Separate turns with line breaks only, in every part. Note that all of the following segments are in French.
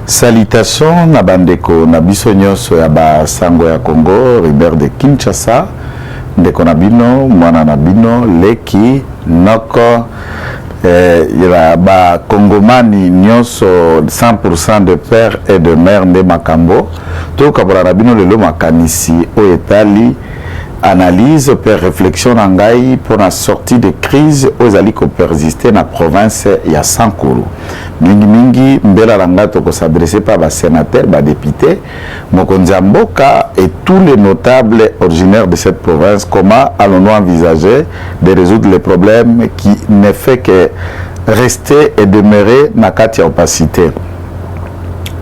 Salutations na bandeko na biso nyonso ya ba sango ya Congo, Robert de Kinshasa, ndeko na bino, mwana na bino, leki, noko, ya ba Congomani nyonso 100% de père et de mère nde makambo, to kabora na bino lelo makanisi o etali analyse per réflexion nangai pour la sortie de crise aux alliés qui persister dans la province ya Sankuru. Mingi mbela langato ko s'adresser par les sénateurs, les députés, Mokonzi Mboka et tous les notables originaires de cette province. Comment allons-nous envisager de résoudre les problèmes qui ne fait que rester et demeurer dans la opacité?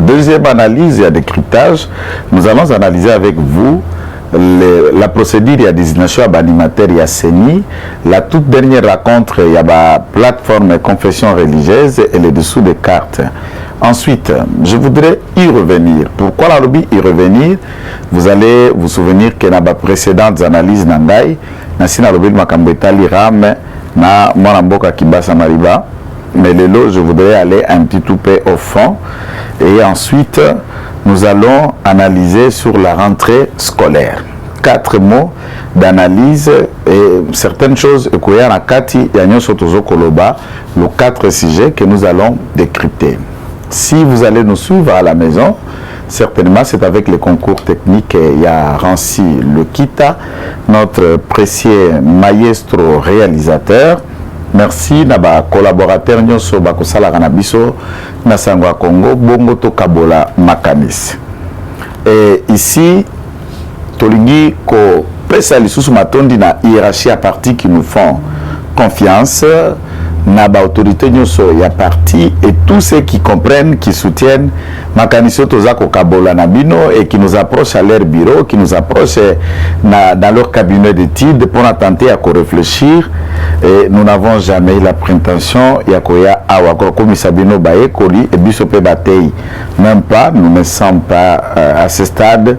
Deuxième analyse et décryptage, nous allons analyser avec vous la procédure de désignation à l'animateur et à CENI, la toute dernière rencontre, il y a la plateforme confession religieuse et les dessous des cartes. Ensuite, je voudrais y revenir. Pourquoi la lobby y revenir? Vous allez vous souvenir que dans la précédente analyse Nangai, Nassina lobby Makambeta Liram, na Mwanamboka Kibasa Mariba, mais lelo, je voudrais aller un petit peu au fond. Et ensuite, nous allons analyser sur la rentrée scolaire. 4 mots d'analyse et certaines choses que y a na kati ya nyonso tozo koloba, les 4 sujets que nous allons décrypter. Si vous allez nous suivre à la maison, certainement c'est avec les concours techniques. Il y a Rancy Lekita, notre précieux maestro réalisateur. Merci na ba collaborateur nyonso ba kosala kana biso na sango ya Congo bongo to kabola makanis. Et ici tolingi ko pesa lisusu matondi na hiérarchie à parti qui nous font confiance na ba autorité nyonso ya parti et tous ceux qui comprennent, qui soutiennent Makaniso Tozako Kabola Nabino et qui nous approchent à leur bureau, qui nous approchent dans leur cabinet d'études pour tenter à réfléchir. Et nous n'avons jamais la prétention Yakoya Awako comme Sabino Baye Koli et Bisope Batei. Même pas, nous ne sommes pas à ce stade.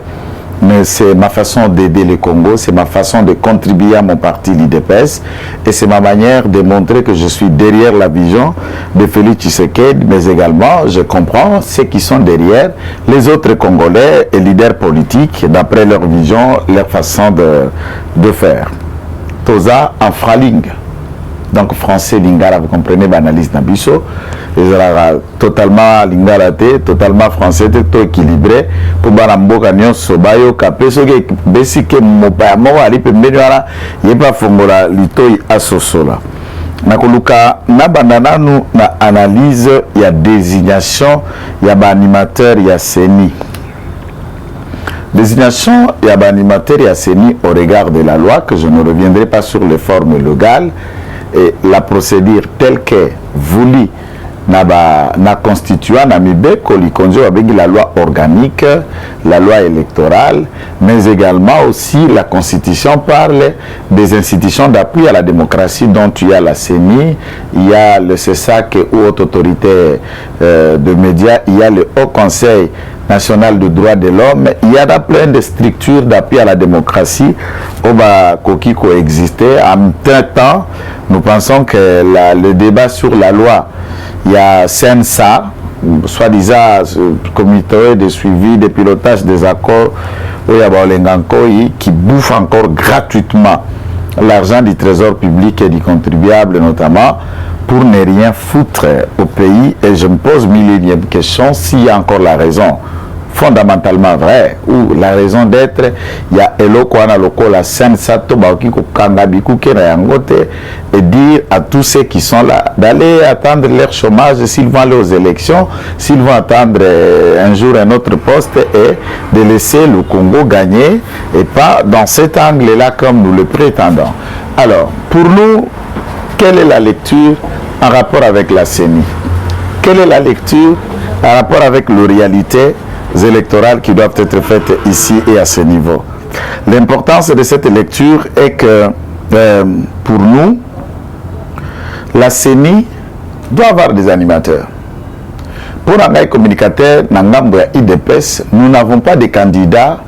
Mais c'est ma façon d'aider le Congo, c'est ma façon de contribuer à mon parti l'IDPS et c'est ma manière de montrer que je suis derrière la vision de Félix Tshisekedi, mais également je comprends ceux qui sont derrière les autres Congolais et leaders politiques d'après leur vision, leur façon de faire. Toza en fraling, donc français lingala, vous comprenez l'analyse d'Abisso. Totalement lingala, totalement français, tout équilibré pour baramboka nyonso bayo kapeso ke besike mopaya mo ali pembeni wala yeba fongola litoi asosola nakoluka na bandana nu na analyse ya désignation ya ba animateur ya CENI. Désignation ya ba animateur ya CENI au regard de la loi, que je ne reviendrai pas sur les formes légales et la procédure telle que voulue na constituant na mibe kolikonzo avec la loi organique, la loi électorale, mais également aussi la constitution parle des institutions d'appui à la démocratie dont il y a la CENI, il y a le CESAC ou haute autorité de médias, il y a le Haut Conseil national de droits de l'homme, il y a plein de structures d'appui à la démocratie qui coexistaient. En même temps, nous pensons que le débat sur la loi, il y a CENSA, soi-disant comité de suivi, de pilotage des accords, qui bouffe encore gratuitement l'argent du trésor public et du contribuable notamment, pour ne rien foutre au pays. Et je me pose mille questions s'il y a encore la raison fondamentalement vrai ou la raison d'être. Il y a Elokwana Loko la Sensa Tobaki Kangabiku Kenayangote et dire à tous ceux qui sont là d'aller attendre leur chômage s'ils vont aller aux élections, s'ils vont attendre un jour un autre poste et de laisser le Congo gagner et pas dans cet angle-là comme nous le prétendons. Alors, pour nous, quelle est la lecture en rapport avec la CENI? Quelle est la lecture en rapport avec les réalités électorales qui doivent être faites ici et à ce niveau? L'importance de cette lecture est que pour nous, la CENI doit avoir des animateurs. Pour un communicateur, nous n'avons pas de candidat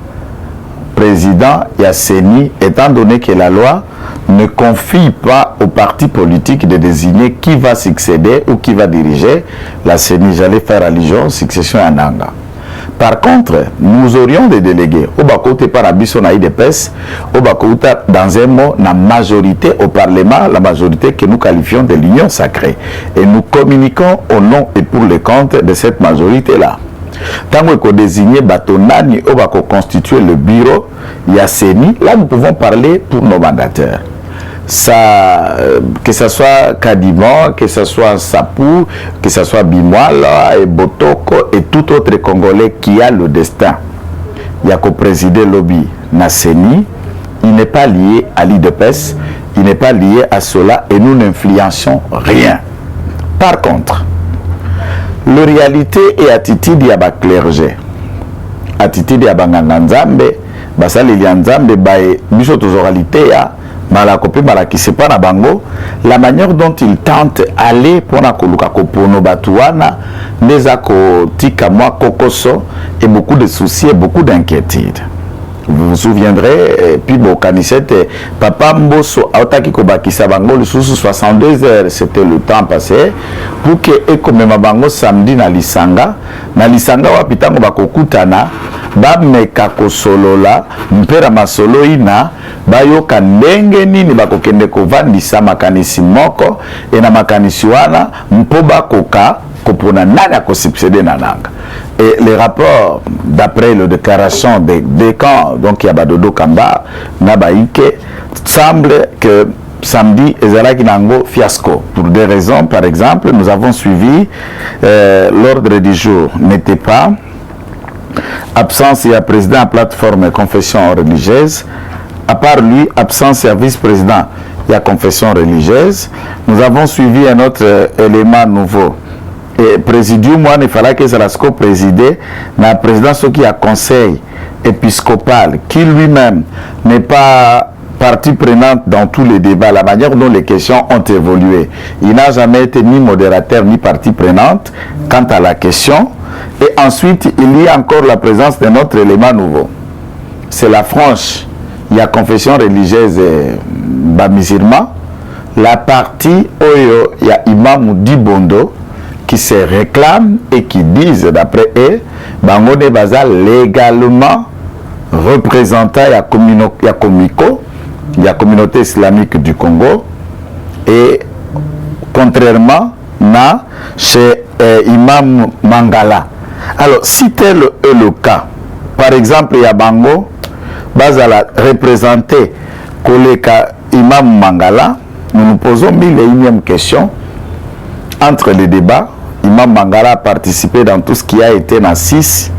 président et à CENI, étant donné que la loi ne confie pas au parti politique de désigner qui va succéder ou qui va diriger la CENI. J'allais faire allusion, succession à Nanga. Par contre, nous aurions des délégués au Bakote par Abisso na IDPS, au Bakota dans un mot, la majorité au Parlement, la majorité que nous qualifions de l'union sacrée. Et nous communiquons au nom et pour le compte de cette majorité-là. Tant qu'on désigne Batonani au Bako constituer le bureau, il y a CENI, là nous pouvons parler pour nos mandataires. Ça, que ce soit Kadimon, que ce soit Sapou, que ce soit Bimwala et Botoko et tout autre Congolais qui a le destin. Il y a qu'au président lobby Nasseni, il n'est pas lié à l'IDPS, il n'est pas lié à cela et nous n'influençons rien. Par contre, la réalité et attitude y a ba clergé. Attitude y a ba nganzambe, basali lianzambe bae biso tozoralité ya Malakopi Malakissepa na bango, la manière dont ils tentent aller pour na koluka kopono batuana, nezako tika moi kokoso et beaucoup de soucis et beaucoup d'inquiétudes. Vous vous souviendrez, et puis bon, Kanisete, Papa Mboso, Aotaki Kobakisa Bango, le sous 62 heures, c'était le temps passé, pour que Ekomema Bango samedi na Lisanga wapitango bakokutana, bameka kosolola, mpera masolo ina, bayoka ndenge nini bakokende kovandisa makanisi moko, et na makanisi wana, mpoba koka, kopona nana kosipsede nananga. Et les rapports, d'après la déclaration des camps, donc il y a Badodo Kamba, Nabaïke, semble que samedi, Ezalaki Nango fiasco. Pour des raisons, par exemple, nous avons suivi, l'ordre du jour n'était pas absence, il y a président à plateforme confession religieuse. À part lui, absence, il y a vice-président, il y a confession religieuse. Nous avons suivi un autre élément nouveau. Et présidium, moi, il fallait que Zalasco présidait la présidence qui a conseil épiscopal, qui lui-même n'est pas partie prenante dans tous les débats, la manière dont les questions ont évolué. Il n'a jamais été ni modérateur ni partie prenante quant à la question. Et ensuite, il y a encore la présence d'un autre élément nouveau. C'est la franche. Il y a confession religieuse musulman. La partie Oyo, il y a Imam Dibondo qui se réclament et qui disent, d'après eux, Bangode Baza légalement représentant la communauté islamique du Congo, et contrairement à chez Imam Mangala. Alors, si tel est le cas, par exemple, il y a Bango, Bazala représenté Koleka Imam Mangala, nous nous posons 1001e question entre les débats. Imam Mangala a participé dans tout ce qui a été dans 6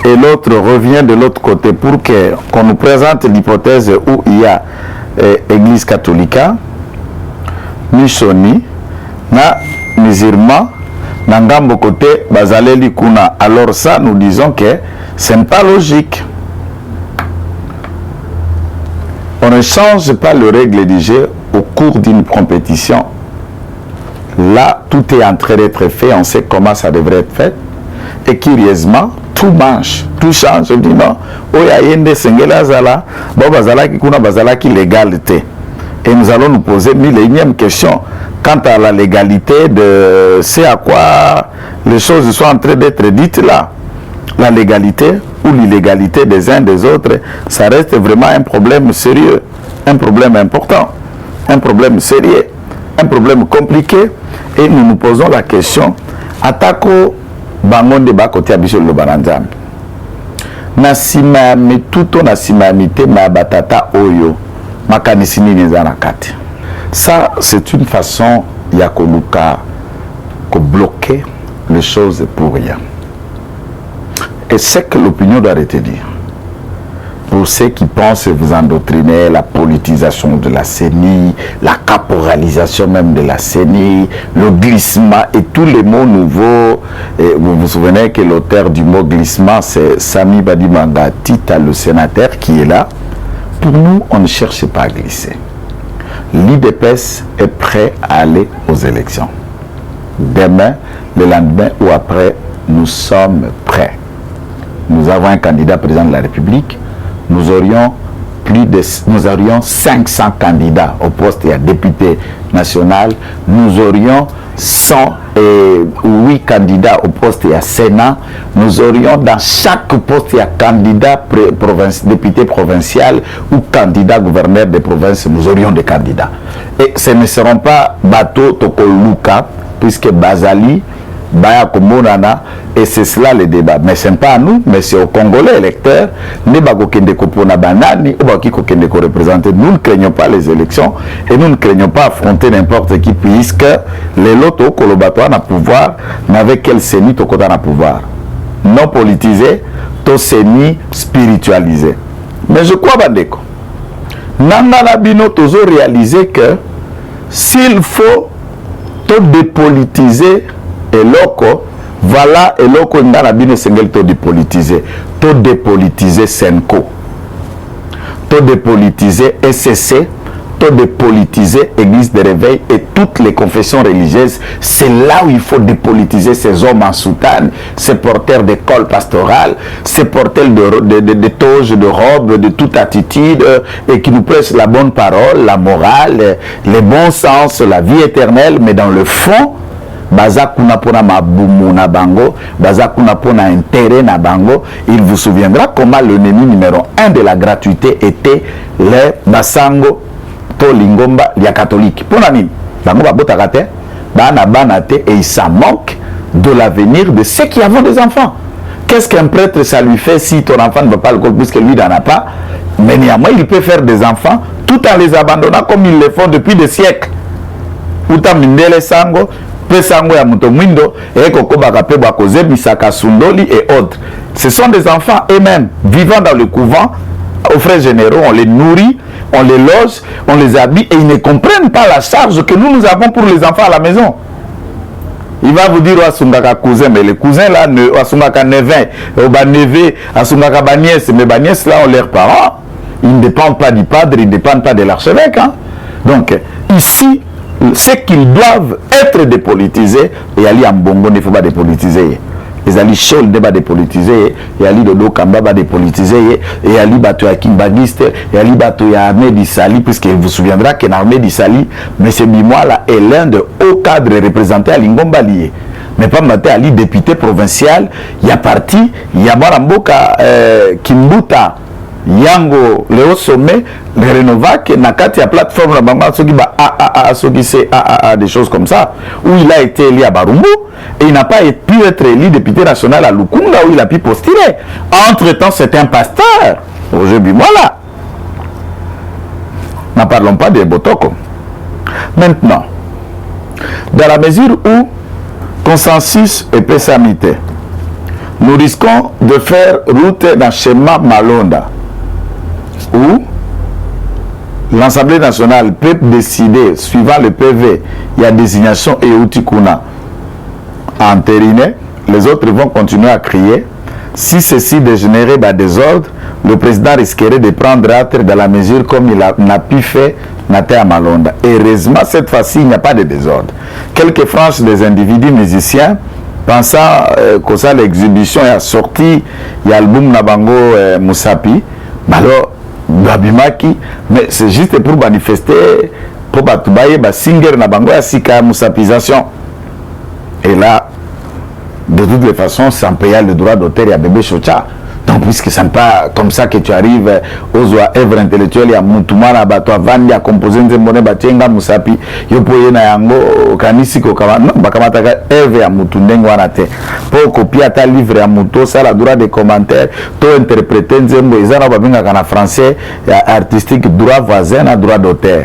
et l'autre revient de l'autre côté pour qu'on nous présente l'hypothèse où il y a église catholique, Mishoni, na musulman, na ngambo côté Bazaleli Kuna. Alors ça, nous disons que ce n'est pas logique. On ne change pas les règles du jeu au cours d'une compétition. Là, tout est en train d'être fait, on sait comment ça devrait être fait. Et curieusement, tout marche, tout change. On dit non, Oyayende Sengela Zala, Bazala qui kuna Bazala qui légalité. Et nous allons nous poser 1001e question quant à la légalité de ce à quoi les choses sont en train d'être dites là. La légalité ou l'illégalité des uns des autres, ça reste vraiment un problème sérieux, un problème important, un problème sérieux, un problème compliqué. Et nous nous posons la question, Atako Bangonde Bakote Abisho Lobaranzam. Nasima me tuto nasimamite ma batata oyo makanisini nezanakate. Ça, c'est une façon yakoluka de bloquer les choses pour rien. Et c'est que l'opinion doit retenir. Pour ceux qui pensent vous endoctriner, la politisation de la CENI, la caporalisation même de la CENI, le glissement et tous les mots nouveaux. Et vous vous souvenez que l'auteur du mot glissement, c'est Sami Badimanga Tita, le sénateur qui est là. Pour nous, on ne cherche pas à glisser. L'IDPS est prêt à aller aux élections. Demain, le lendemain ou après, nous sommes prêts. Nous avons un candidat président de la République. Nous aurions nous aurions 500 candidats au poste de député national, nous aurions 108 candidats au poste de Sénat, nous aurions dans chaque poste de candidat député provincial ou candidat gouverneur de province, nous aurions des candidats. Et ce ne seront pas Bato Tokoluka, puisque Bazali, Baya Komonana, et c'est cela le débat. Mais ce n'est pas à nous, mais c'est aux Congolais électeurs. Nous ne craignons pas les élections et nous ne craignons pas affronter n'importe qui, puisque les lotos Kolobato na pouvoir, n'avec quel séni Tokota na pouvoir. Non politisé, to séni spiritualisé. Mais je crois, Bandeko, Nangana Bino Tozo réaliser que s'il faut to dépolitiser et loco, voilà et loco ndana bino sengel to dépolitiser Senko, to dépolitiser SCC, to dépolitiser Église de Réveil et toutes les confessions religieuses. C'est là où il faut dépolitiser ces hommes en soutane, ces porteurs d'école pastorale, ces porteurs de toges, de robes, de toute attitude, et qui nous prêchent la bonne parole, la morale, le bon sens, la vie éternelle, mais dans le fond, baza kuna pona mabumu na bango, baza kuna pona intérêt na bango. Il vous souviendra comment l'ennemi numéro 1 de la gratuité était les basango to lingomba ya catholique. Pona nini bango babotaka te bana bana te, et il s'en moque de l'avenir de ceux qui avons des enfants. Qu'est-ce qu'un prêtre ça lui fait si ton enfant ne veut pas l'école puisque lui n'en a pas? Mais néanmoins il peut faire des enfants tout en les abandonnant comme ils le font depuis des siècles. Uta mindele sango Pesango ya muto mwindo et kokobaka pe bakoze bisaka sundoli et autres. Ce sont des enfants eux-mêmes vivant dans le couvent. Aux frères généraux, on les nourrit, on les loge, on les habille, et ils ne comprennent pas la charge que nous avons pour les enfants à la maison. Il va vous dire Asungaka cousin, mais les cousins là, Asungaka nevin, neveu, Asungaka nièce, mais nièce là ont leurs parents. Ils ne dépendent pas du padre, ils ne dépendent pas de l'archevêque. Hein. Donc ici, c'est qu'ils doivent être dépolitisés. Et Ali Ambongo ne faut pas dépolitiser. Les Ali Chol ne pas dépolitiser. Et Ali Dodo Kamba va dépolitiser. Et Ali Bato Yakim Bagiste. Et Ali Bato Yahmed Dissali. Puisqu'il vous souviendra qu'en armée Dissali, M. Bimoala est l'un de hauts cadres représentés à Lingomba lié. Mais pas maté Ali, député provincial. Il y a parti. Il y a Maramboka Kimbuta. Yango, le haut sommet, le Renovac, Nakati a plateforme la Bamba, des choses comme ça, où il a été élu à Barumbu, et il n'a pas pu être élu député national à Lukunga, où il a pu postuler. Entre-temps, c'est un pasteur. Aujourd'hui, voilà. N'en parlons pas des Botoko. Maintenant, dans la mesure où consensus et pessamité, nous risquons de faire route dans schéma Malonda, où l'Assemblée nationale peut décider, suivant le PV, il y a désignation et Outikuna à entériner, les autres vont continuer à crier. Si ceci dégénérait dans des ordres, le président risquerait de prendre acte dans la mesure comme il n'a pu faire à Malonda. Heureusement, cette fois-ci, il n'y a pas de désordre. Quelques franges des individus musiciens, pensant que ça, l'exhibition est sortie, il y a l'album Nabango Moussapi, alors, Babimaki, mais c'est juste pour manifester, pour batoubaye, singer Nabango ya sika Moussapisation. Et là, de toutes les façons, sans payer le droit d'auteur, il y a bébé Chocha. Donc, puisque ce n'est pas comme ça que tu arrives aux œuvres intellectuelles, il y a Moutoumana, Bato Avandi, à composer Nzembone, Batienga, Moussapi, Yopoye na yango, Kanisi, Kokama, non, Bakamataka, œuvre à Moutundengo, Anate. Pour copier à ta livre à Mouto, ça, la droit des commentaires, tout interpréter Nzembo, ils ont babinga en français, artistique, droit voisin, droit d'auteur.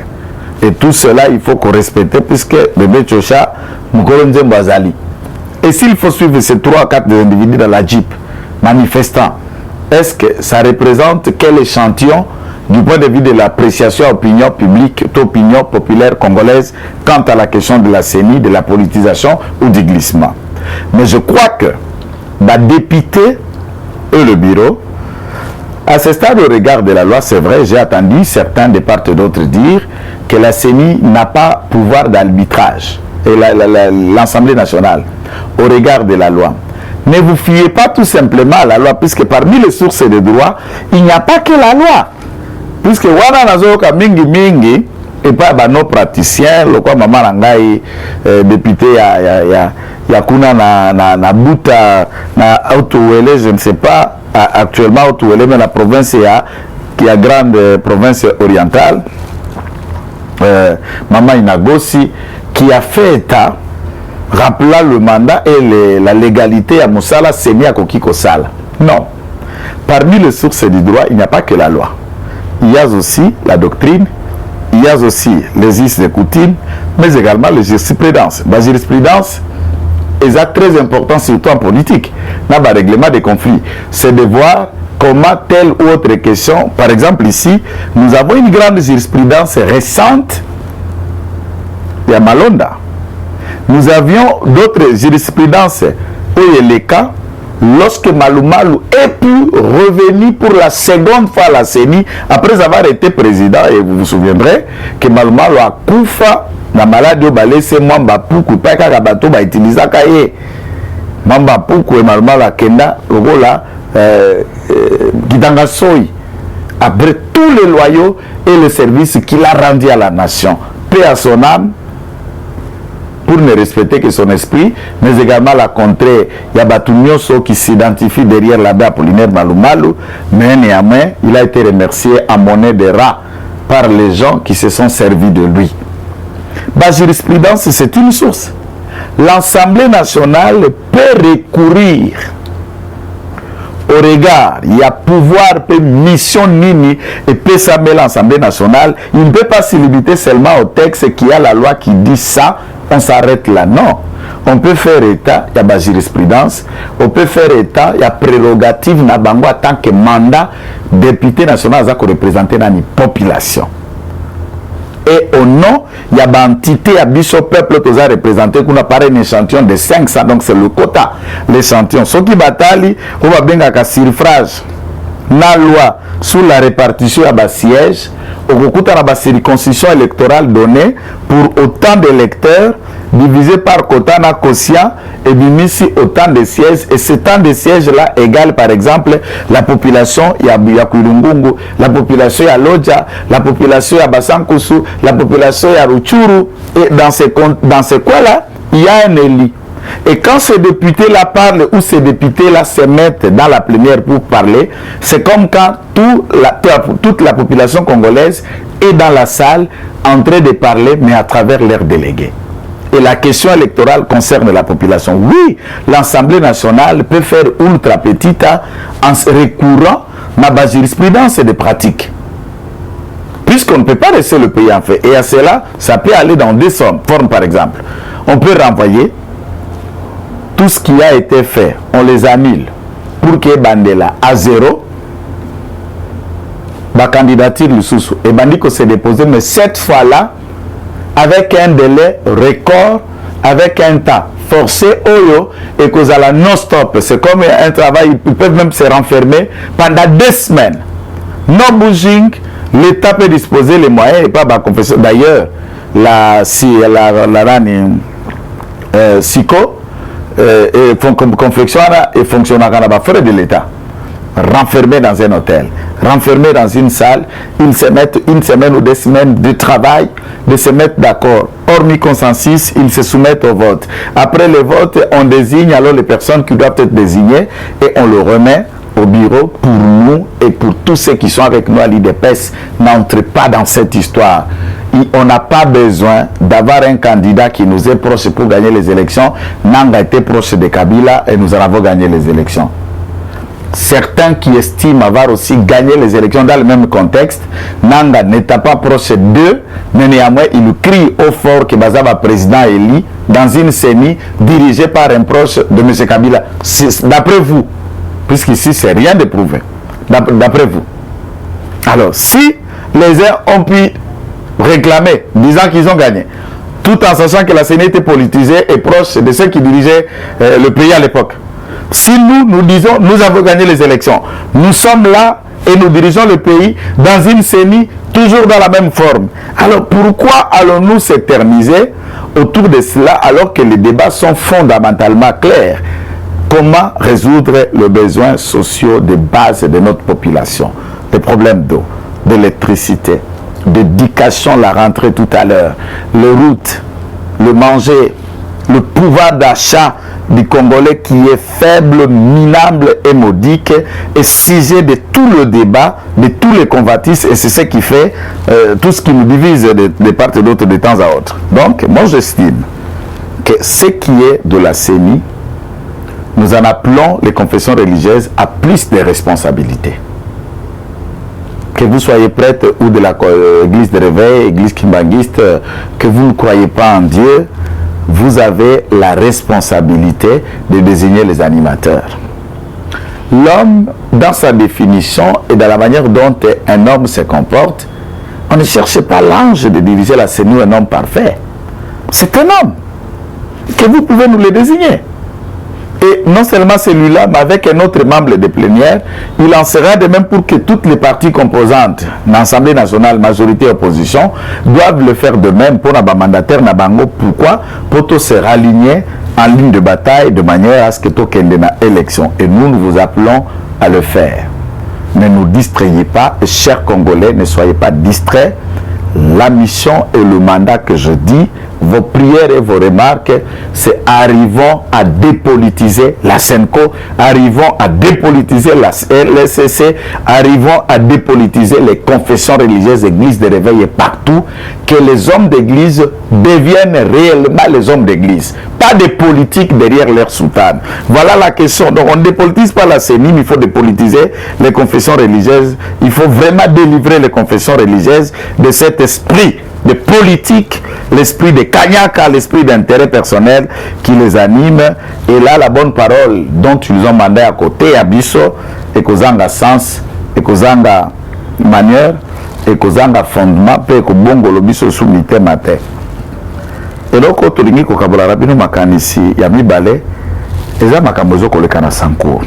Et tout cela, il faut qu'on respecte, puisque bébé Chocha, Moukolo Nzembo Azali. Et s'il faut suivre ces 3-4 individus dans la Jeep, manifestants, est-ce que ça représente quel échantillon du point de vue de l'appréciation opinion publique, opinion populaire congolaise quant à la question de la CENI, de la politisation ou du glissement? Mais je crois que la députée et le bureau, à ce stade au regard de la loi, c'est vrai, j'ai attendu certains de part et d'autre dire que la CENI n'a pas pouvoir d'arbitrage, et l'Assemblée nationale, au regard de la loi. Ne vous fiez pas tout simplement à la loi, puisque parmi les sources de droit, il n'y a pas que la loi. puisque wana nazoyoka mingi et pas nos praticiens le quoi maman nangai député ya kuna na buta na Autowele, je ne sais pas actuellement Autowele, mais la province qui a grande province orientale, maman Inagosi, qui a fait état rappelant le mandat et la légalité à Moussala Seni à Kokiko Sala. Non, parmi les sources du droit il n'y a pas que la loi, il y a aussi la doctrine, il y a aussi les us de coutume, mais également les jurisprudences. La jurisprudence est très important, surtout en politique. Dans le règlement des conflits, c'est de voir comment telle ou autre question, par exemple ici, nous avons une grande jurisprudence récente, il y a Malonda. Nous avions d'autres jurisprudences où il y a les cas, lorsque Malumalu est pu revenir pour la seconde fois à la CENI, après avoir été président, et vous vous souviendrez que Malumalu a koufa na maladie au balai, c'est Mamba Poukou, pas qu'à bateau, va utiliser Kaye. Mamba Poukou et Malumalu a Kenda, Rola, Gidanga Soy, après tous les loyaux et les services qu'il a rendus à la nation. Paix à son âme, pour ne respecter que son esprit, mais également la contrée. Il y a Batumioso qui s'identifie derrière l'abbé Apollinaire Malumalu, mais néanmoins, il a été remercié à monnaie de rat par les gens qui se sont servis de lui. La jurisprudence, c'est une source. L'Assemblée nationale peut recourir au regard, il y a pouvoir, peut mission nini, et peut s'amener l'Assemblée nationale. Il ne peut pas se limiter seulement au texte qui a la loi qui dit ça, on s'arrête là. Non. On peut faire état, il y a la jurisprudence, on peut faire état, il y a prérogative na bango en tant que mandat député national à représenter dans la population. Et au nom, il y a une entité à Bishop Peuple qui a représenté qu'on a parlé d'un échantillon de 500, donc c'est le quota, l'échantillon. Ce qui bataille, on va bien qu'à suffrage, la loi sur la répartition à bas siège, au recours à la circonscription électorale donnée pour autant d'électeurs divisé par quota na quotient et bimisi autant de sièges, et ce temps de sièges là égale par exemple la population ya Kulungungu, la population ya Lodja, la population ya Basankusu, la population ya Ruchuru, et dans ces coins là il y a un élu. Et quand ces députés-là parlent ou ces députés-là se mettent dans la plénière pour parler, c'est comme quand toute la population congolaise est dans la salle en train de parler, mais à travers leurs délégués. Et la question électorale concerne la population. Oui, l'Assemblée nationale peut faire ultra petite en recourant à la jurisprudence et des pratiques. Puisqu'on ne peut pas laisser le pays en fait. Et à cela, ça peut aller dans deux formes, par exemple. On peut renvoyer tout ce qui a été fait, on les annule pour que Bandela à zéro, la candidature le sous et Bandiko s'est déposé, mais cette fois-là, avec un délai record, avec un temps forcé, Oyo, et que ça la non-stop. C'est comme un travail, ils peuvent même se renfermer pendant 2 semaines. No bouging, l'État peut disposer les moyens et pas ma confession. D'ailleurs, la SICO, confectionnaire et fonctionnaire à frais de l'État, renfermés dans un hôtel, renfermés dans une salle, ils se mettent 1 semaine ou 2 semaines de travail, de se mettre d'accord. Hormis consensus, ils se soumettent au vote. Après le vote, on désigne alors les personnes qui doivent être désignées et on le remet au bureau pour nous et pour tous ceux qui sont avec nous à l'IDPS. N'entrez pas dans cette histoire. On n'a pas besoin d'avoir un candidat qui nous est proche pour gagner les élections. Nanga était proche de Kabila et nous avons gagné les élections. Certains qui estiment avoir aussi gagné les élections dans le même contexte, Nanga n'était pas proche d'eux, mais néanmoins il crie au fort que Bazaba président élu dans une CENI dirigée par un proche de M. Kabila. D'après vous, puisqu'ici c'est rien de prouvé, d'après vous. Alors si les uns ont pu réclamer, disant qu'ils ont gagné, tout en sachant que la CENI était politisée et proche de ceux qui dirigeaient le pays à l'époque. Si nous disons, nous avons gagné les élections, nous sommes là et nous dirigeons le pays dans une CENI toujours dans la même forme. Alors pourquoi allons-nous s'éterniser autour de cela alors que les débats sont fondamentalement clairs? Comment résoudre les besoins sociaux de base de notre population? Des problèmes d'eau, d'électricité, d'éducation, la rentrée tout à l'heure, les routes, le manger, le pouvoir d'achat du Congolais qui est faible, minable et modique, est sujet de tout le débat, de tous les convoitises, et c'est ce qui fait tout ce qui nous divise de part et d'autre de temps à autre. Donc, moi j'estime que ce qui est de la CENI, nous en appelons les confessions religieuses à plus de responsabilités. Que vous soyez prêtre ou de l'église de réveil, église kimbanguiste, que vous ne croyez pas en Dieu, vous avez la responsabilité de désigner les animateurs. L'homme, dans sa définition et dans la manière dont un homme se comporte, on ne cherche pas l'ange de diriger la CENI, un homme parfait. C'est un homme que vous pouvez nous le désigner. Et non seulement celui-là, mais avec un autre membre de plénière, il en sera de même pour que toutes les parties composantes, l'Assemblée nationale, majorité et opposition, doivent le faire de même pour les mandataires Nabango. Pourquoi? Pour tous se raligner en ligne de bataille de manière à ce que tout ait une élection. Et nous vous appelons à le faire. Ne nous distrayez pas, et chers Congolais, ne soyez pas distraits. La mission et le mandat que je dis, vos prières et vos remarques, c'est arrivons à dépolitiser la SENCO, arrivons à dépolitiser la LSCC, arrivons à dépolitiser les confessions religieuses, églises de réveil et partout, que les hommes d'église deviennent réellement les hommes d'église. Pas de politique derrière leur soutane. Voilà la question. Donc on ne dépolitise pas la CENI, mais il faut dépolitiser les confessions religieuses. Il faut vraiment délivrer les confessions religieuses de cet esprit de politique, l'esprit de Kanyaka, l'esprit d'intérêt personnel qui les anime. Et là, la bonne parole dont ils ont mandé à côté, à Bisso, et qu'aux sens, et qu'aux manière, et qu'aux fondement, et qu'au bon golobiso soumité matin. Et donc, quand on dit que la rabino makanisi, yami balé, et ça makambozo ko le kana sanko.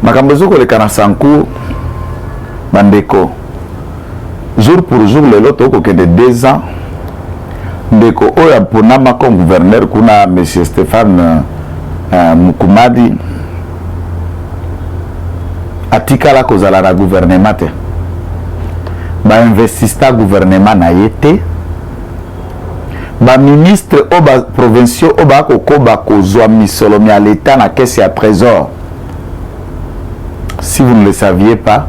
Makambozo ko le kana sanko, bandeko. Jour pour jour, le lot au de 2 ans, ndeko oya ponama comme gouverneur kuna M. Stéphane Mukumadi atikala kozala na gouvernement te. Ba investista gouvernement na yete. Ba ministre oba provinciaux oba kokoba kozwa misolomi à l'état na caisse à trésor. Si vous ne le saviez pas,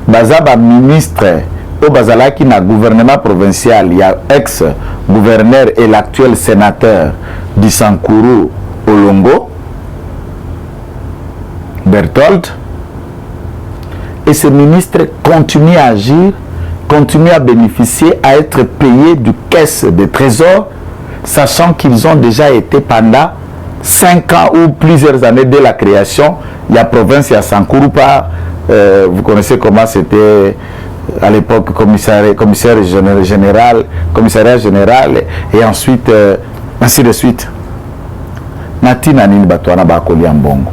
baza ba ministre au Bazalaki na gouvernement provincial, il y a ex-gouverneur et l'actuel sénateur du Sankuru Olongo, Berthold, et ce ministre continue à agir, continue à bénéficier, à être payé du caisse de trésor, sachant qu'ils ont déjà été pendant 5 ans ou plusieurs années de la création, il y a province, il y a Sankuru par, vous connaissez comment c'était à l'époque commissaire général, commissariat général, et ensuite ainsi de suite. Natina nini batwana bakoli ambongo.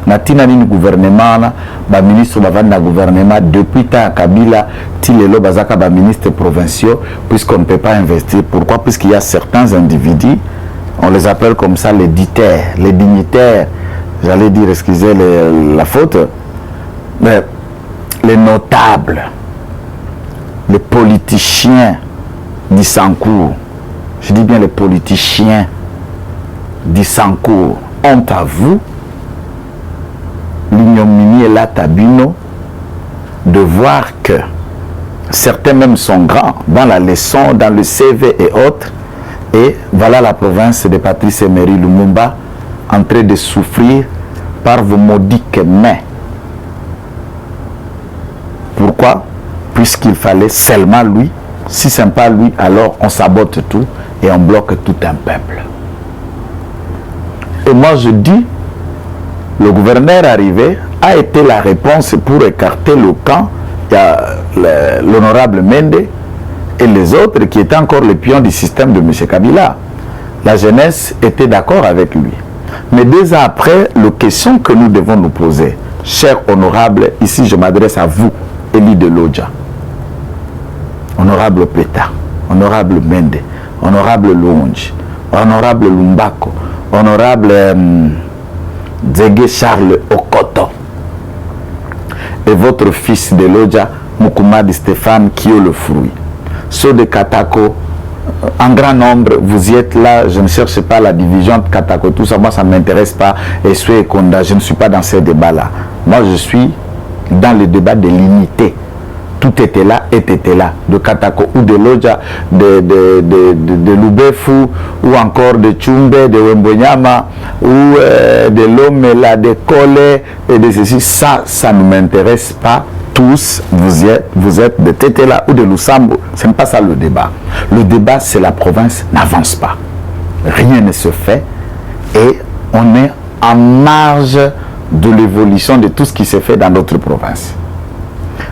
Natina nini gouvernement ba ministre bavanda gouvernement depuis ta Kabila tilelo bazaka ba ministres provinciaux puisqu'on ne peut pas investir. Pourquoi? Puisqu'il y a certains individus, on les appelle comme ça les dignitaires, j'allais dire, excusez la faute, mais les notables, les politiciens du Sankour, je dis bien les politiciens du Sankour, honte à vous, l'ignominie est là, Tabino, de voir que certains même sont grands dans la leçon, dans le CV et autres, et voilà la province de Patrice Emery Lumumba en train de souffrir par vos maudiques mains. Pourquoi? Puisqu'il fallait seulement lui. Si ce n'est pas lui, alors on sabote tout et on bloque tout un peuple. Et moi je dis, le gouverneur arrivé a été la réponse pour écarter le camp. Il y a l'honorable Mende et les autres qui étaient encore les pions du système de M. Kabila. La jeunesse était d'accord avec lui. Mais 2 ans après, la question que nous devons nous poser, cher honorable, ici je m'adresse à vous, Élie de Lodja, honorable Peta, honorable Mende, honorable Longe, honorable Lumbako, honorable Dzege Charles Okoto, et votre fils de Lodja, Mukumadi Stéphane qui est le fruit. Ceux de Katako, en grand nombre, vous y êtes là, je ne cherche pas la division de Katako, tout ça, moi ça ne m'intéresse pas, et Soué et Konda, je ne suis pas dans ces débats-là. Moi je suis dans le débat de l'unité. Tout était là, de Katako ou de Lodja, de Lubefu, ou encore de Tchumbe, de Wembonyama, ou de Lomela, de Kole, et de ceci. Ça ne m'intéresse pas. Tous, vous êtes de Tétela ou de Lusambo. Ce n'est pas ça le débat. Le débat, c'est la province n'avance pas. Rien ne se fait et on est en marge de l'évolution de tout ce qui se fait dans notre province.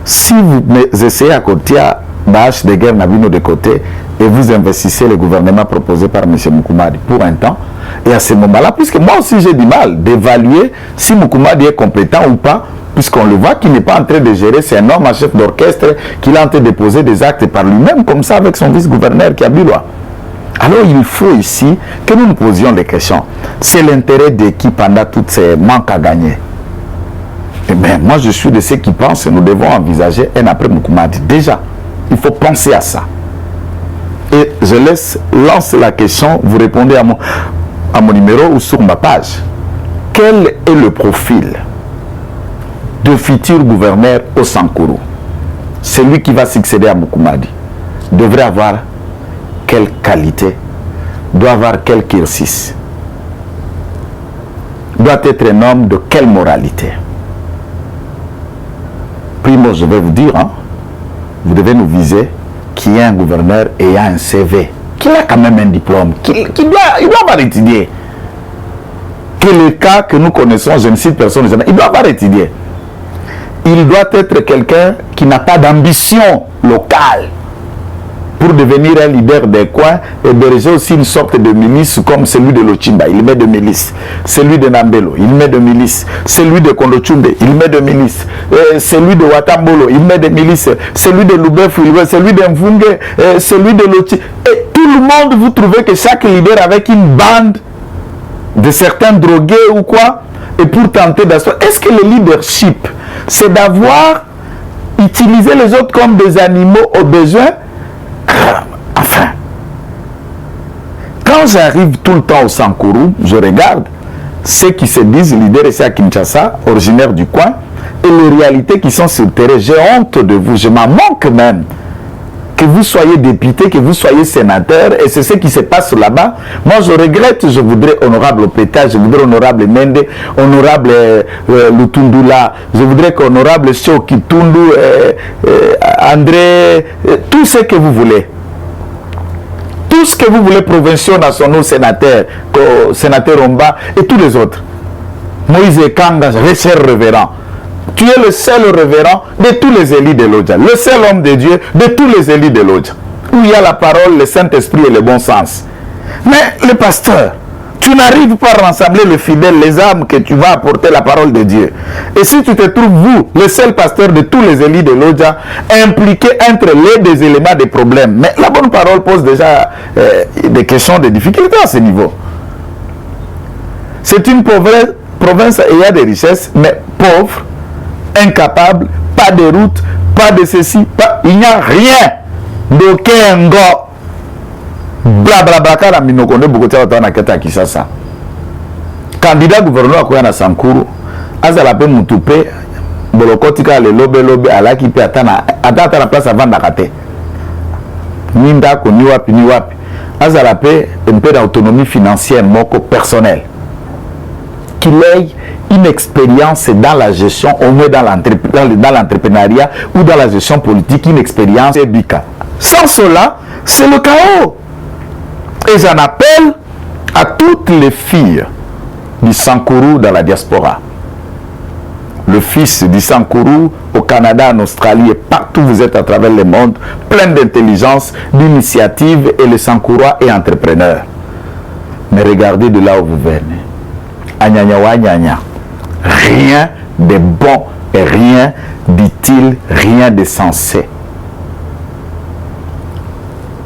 Si vous essayez à côté à bâche de guerre Nabino de côté et vous investissez le gouvernement proposé par M. Mukumadi pour un temps, et à ce moment-là, puisque moi aussi j'ai du mal d'évaluer si Mukumadi est compétent ou pas, puisqu'on le voit qu'il n'est pas en train de gérer, c'est un homme, un chef d'orchestre, qu'il est en train de poser des actes par lui-même, comme ça avec son vice-gouverneur qui a Bilois. Alors il faut ici que nous nous posions des questions. C'est l'intérêt de qui pendant toutes ces manques à gagner? Eh bien, moi je suis de ceux qui pensent que nous devons envisager un après Mukumadi. Déjà, il faut penser à ça. Et je lance la question, vous répondez à mon numéro ou sur ma page. Quel est le profil de futur gouverneur au Sankuru? Celui qui va succéder à Mukumadi devrait avoir quelle qualité, doit avoir quel cursus, doit être un homme de quelle moralité? Primo, je vais vous dire, hein, vous devez nous viser qui est un gouverneur ayant un CV, qui a quand même un diplôme, il doit avoir étudié. Que le cas que nous connaissons, je ne cite personne, il doit avoir étudié. Il doit être quelqu'un qui n'a pas d'ambition locale pour devenir un leader des coins et diriger aussi une sorte de milice comme celui de Lochimba, il met de milice. Celui de Nambelo, il met de milice. Celui de Kondochumbe, il met de milice. Celui de Watambolo, il met de milice. Celui de Lubefu, celui de Mvunge, celui de Lochi. Et tout le monde, vous trouvez que chaque leader avec une bande de certains drogués ou quoi, et pour tenter d'asseoir. Est-ce que le leadership, c'est d'avoir utilisé les autres comme des animaux au besoin? Enfin, quand j'arrive tout le temps au Sankuru, je regarde ceux qui se disent leaders ici à Kinshasa, originaires du coin, et les réalités qui sont sur le terrain. J'ai honte de vous, je m'en manque même. Que vous soyez député, que vous soyez sénateur, et c'est ce qui se passe là-bas. Moi, je regrette, je voudrais honorable Opeta, je voudrais honorable Mende, honorable Lutundula, je voudrais qu'honorable Shokitundu, André, tout ce que vous voulez. Tout ce que vous voulez, provinciaux, nationaux, sénateurs, sénateur Omba, et tous les autres. Moïse Kanga, cher révérend. Tu es le seul révérend de tous les élus de l'Odja, le seul homme de Dieu de tous les élus de l'Odja, où il y a la parole, le Saint-Esprit et le bon sens. Mais le pasteur, tu n'arrives pas à rassembler le fidèle, les âmes que tu vas apporter la parole de Dieu. Et si tu te trouves, vous, le seul pasteur de tous les élus de l'Odja, impliqué entre les deux éléments des problèmes, mais la bonne parole pose déjà des questions de difficultés à ce niveau. C'est une province ayant des richesses, mais pauvre, incapable, pas de route, pas de ceci, il n'y a rien d'aucun gars. Blablabla, la minokonde beaucoup de na keta Kinshasa. Candidat gouverneur à Koyana Sankuru, Azalape Mutupe, Bolokotika le lobe alaki pe atana la place avant d'arrêter. Ninda ko ni wapi. Azalape un peu d'autonomie financière moko personnelle. Qu'il ait une expérience dans la gestion, au moins dans l'entrepreneuriat ou dans la gestion politique, une expérience bika. Sans cela, c'est le chaos. Et j'en appelle à toutes les filles du Sankuru dans la diaspora. Le fils du Sankuru au Canada, en Australie et partout où vous êtes à travers le monde, plein d'intelligence, d'initiative, et le Sankurois est entrepreneur. Mais regardez de là où vous venez. Rien de bon et rien d'utile, rien de sensé.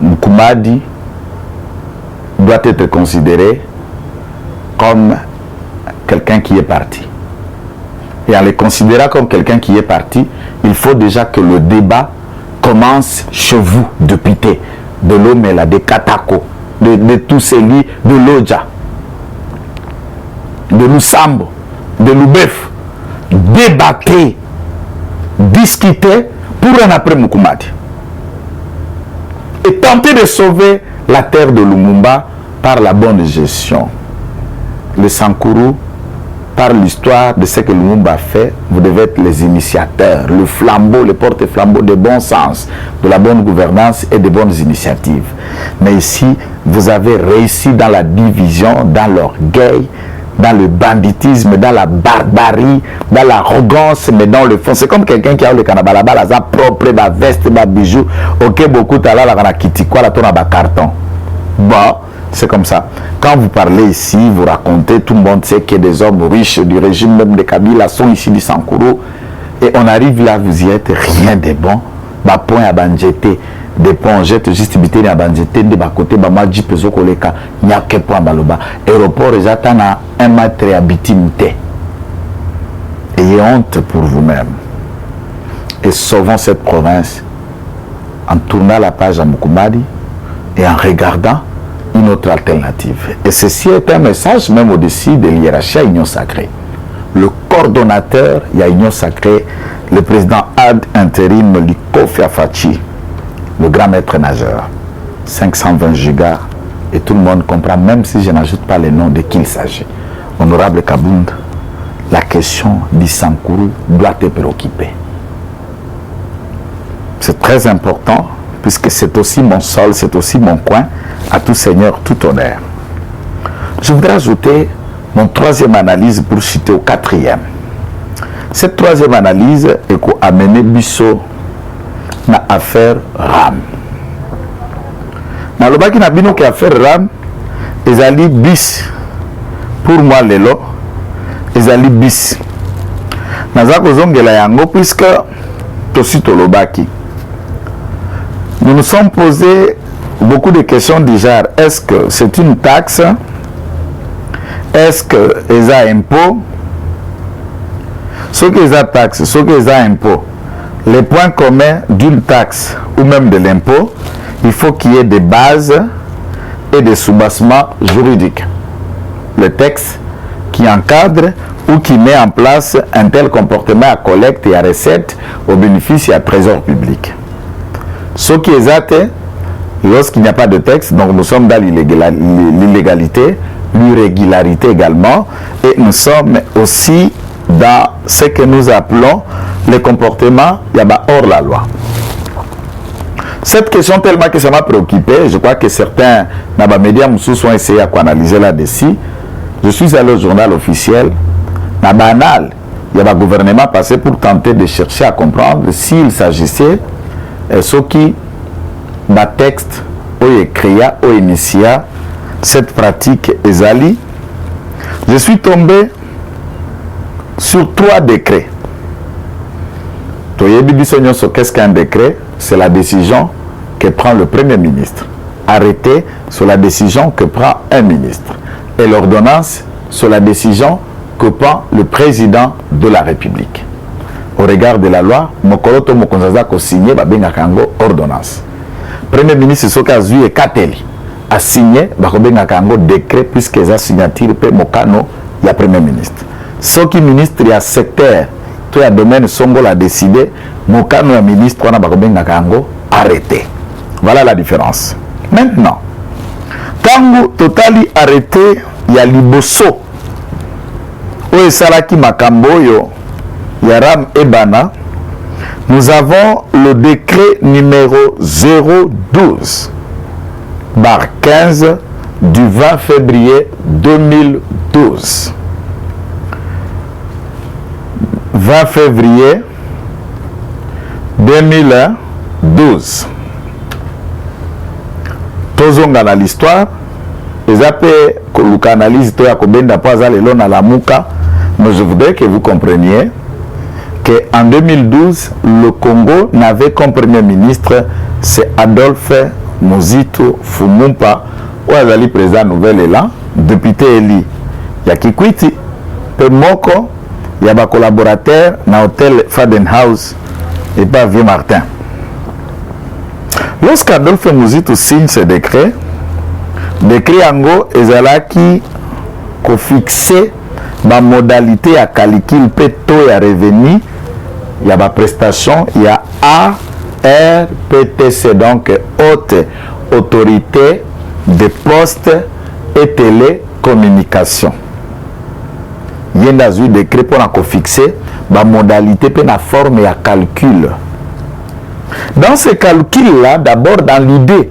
Mukumadi doit être considéré comme quelqu'un qui est parti. et en les considérant comme quelqu'un qui est parti, il faut déjà que le débat commence chez vous, députés, de Lomela, de Katako, de tous ces lits, de Lodja, de Lusambo, de Lubef. Débattez, discutez pour un après Mukumadi. Et tentez de sauver la terre de Lumumba par la bonne gestion. Le Sankourou, par l'histoire de ce que Lumumba a fait, vous devez être les initiateurs, le flambeau, le porte-flambeau de bon sens, de la bonne gouvernance et de bonnes initiatives. Mais ici, vous avez réussi dans la division, dans l'orgueil, dans le banditisme, dans la barbarie, dans l'arrogance, mais dans le fond. C'est comme quelqu'un qui a le canabalaba, la propre, la veste, la bijou, ok, beaucoup de la kitikwa, la tonne carton. Bon, c'est comme ça. Quand vous parlez ici, vous racontez, tout le monde sait que des hommes riches du régime même de Kabila sont ici du Sankourou. Et on arrive là, vous y êtes, rien de bon. Bah, point à banjeter, des ponts, jette juste bité à banjeter, de bas côté, bah, moi, j'y peux koleka, n'y a que point baloba. Aéroport, ils attendent un mètre à bitimité. Ayez honte pour vous-même. Et sauvons cette province en tournant la page à Mukumadi et en regardant une autre alternative. Et ceci est un message même au-dessus de l'hiérarchie à Union Sacrée. Le coordonnateur, il y a Union Sacrée, le président ad intérim Liko Fiafachi, le grand maître nageur, 520 gigas, et tout le monde comprend, même si je n'ajoute pas les noms de qui il s'agit. Honorable Kabound, la question du Sankourou doit te préoccuper. C'est très important, puisque c'est aussi mon sol, c'est aussi mon coin, à tout seigneur, tout honneur. Je voudrais ajouter mon troisième analyse pour chuter au quatrième. Cette troisième analyse est qu'on a mené Bisso na affaire RAM. Na lobaki na bino ki affaire RAM, ezali bis. Pour moi, lelo, ezali bis. Naza kozongela yango puisque tosi tolobaki. Nous nous sommes posé beaucoup de questions du genre, est-ce que c'est une taxe? Est-ce que c'est un impôt? Ce que c'est une taxe, ce que c'est un impôt, les points communs d'une taxe ou même de l'impôt, il faut qu'il y ait des bases et des soubassements juridiques. Le texte qui encadre ou qui met en place un tel comportement à collecte et à recette au bénéfice et à trésor public. Ce qui est exact, lorsqu'il n'y a pas de texte, donc nous sommes dans l'illégalité, l'irrégularité également, et nous sommes aussi dans ce que nous appelons les comportements hors la loi. Cette question tellement que ça m'a préoccupé, je crois que certains médias ont essayé à analyser là-dessus. Je suis allé au journal officiel, dans banal, il y a un gouvernement passé pour tenter de chercher à comprendre s'il s'agissait de ce qui, dans le texte, ou écrit, ou initié cette pratique ezali. Je suis tombé sur 3 décrets. Qu'est-ce qu'un décret? C'est la décision que prend le Premier ministre. Arrêté sur la décision que prend un ministre. Et l'ordonnance sur la décision que prend le président de la République. Au regard de la loi, Mokoloto Mokonzaza a signé Babengakango ordonnance. Premier ministre Sokazu et Kateli a signé Babengakango décret puisque les signatures pe Mokano il y a Premier ministre. Ce qui ministre il y a secteur, tout le domaine Songo l'a décidé, Mokano est ministre on a Babengakango arrêté. Voilà la différence. Maintenant, quand totali arrêté, il y a Liboso. Oye Salaki Makamboyo. Yaram Ebana, nous avons le décret numéro 012 bar 15 du 20 février 2012. 20 février 2012. Tozonga na l'histoire, les appels que l'on analyse, mais je voudrais que vous compreniez qu'en 2012, le Congo n'avait comme premier ministre, c'est Adolphe Muzito Fumumpa, ou Azali président nouvel élan, député élu. Yakikwiti, Pemoko, il y a des collaborateurs dans l'hôtel Fadenhouse et pas Vieux Martin. Lorsqu'Adolphe Muzito signe ce décret Ango ezalaki ko fixer ma modalité à calcul peto ya revenu, il y a ma prestation, il y a ARPTC, donc haute autorité des postes et télécommunications. Il y a un décret pour fixer ma modalité et la forme et calcul. Dans ce calcul-là, d'abord dans l'idée,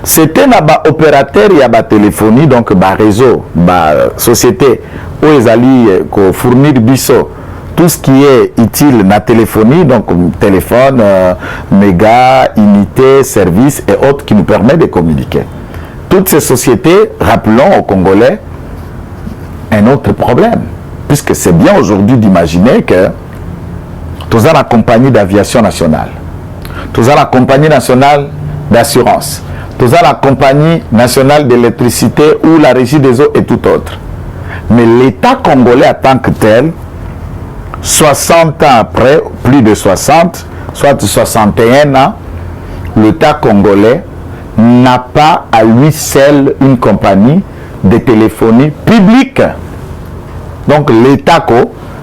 c'était un opérateur, il y a une téléphonie, donc un réseau, une société où ils allaient fournir tout ce qui est utile dans la téléphonie, donc téléphone, méga, unité, service et autres qui nous permettent de communiquer. Toutes ces sociétés, rappelons aux Congolais un autre problème, puisque c'est bien aujourd'hui d'imaginer que nous avons la compagnie d'aviation nationale, nous avons la compagnie nationale d'assurance, nous avons la compagnie nationale d'électricité ou la régie des eaux et tout autre. Mais l'État congolais en tant que tel, 60 ans après, plus de 60, soit 61 ans, l'État congolais n'a pas à lui seul une compagnie de téléphonie publique. Donc l'État,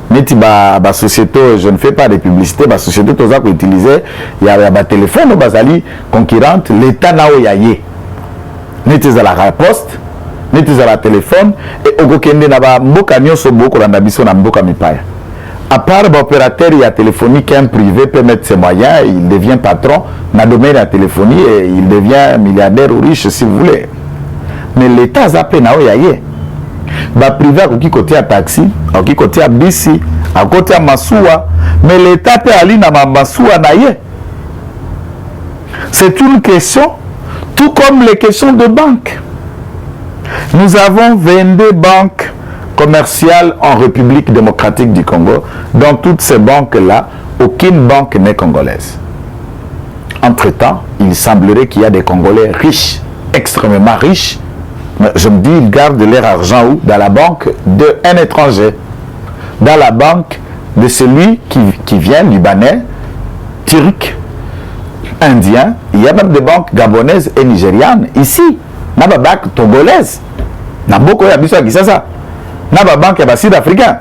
la société, je ne fais pas de publicité, la société qui utiliser, il y a des téléphones, des concurrentes, l'État n'a pas eu. Nous avons la poste, nous avons la téléphone, et nous avons à part l'opérateur, il y a téléphonie qu'un privé peut mettre ses moyens, il devient patron dans le domaine de la téléphonie et il devient milliardaire ou riche si vous voulez. Mais l'État a peine à y ba privé à côté à taxi, à côté à bisi, à côté à Massoua, mais l'État peut aller dans Massoua naïe. C'est une question, tout comme les questions de banque. Nous avons 22 banques commerciales en République démocratique du Congo. Dans toutes ces banques-là, aucune banque n'est congolaise. Entre-temps, il semblerait qu'il y a des Congolais riches, extrêmement riches. Je me dis, ils gardent leur argent où? Dans la banque d'un étranger. Dans la banque de celui qui vient, libanais, turc, indien. Il y a même des banques gabonaises et nigérianes. Ici, il y a des banques togolaises. Il y a beaucoup de ça. Il y a des banques sud-africaines.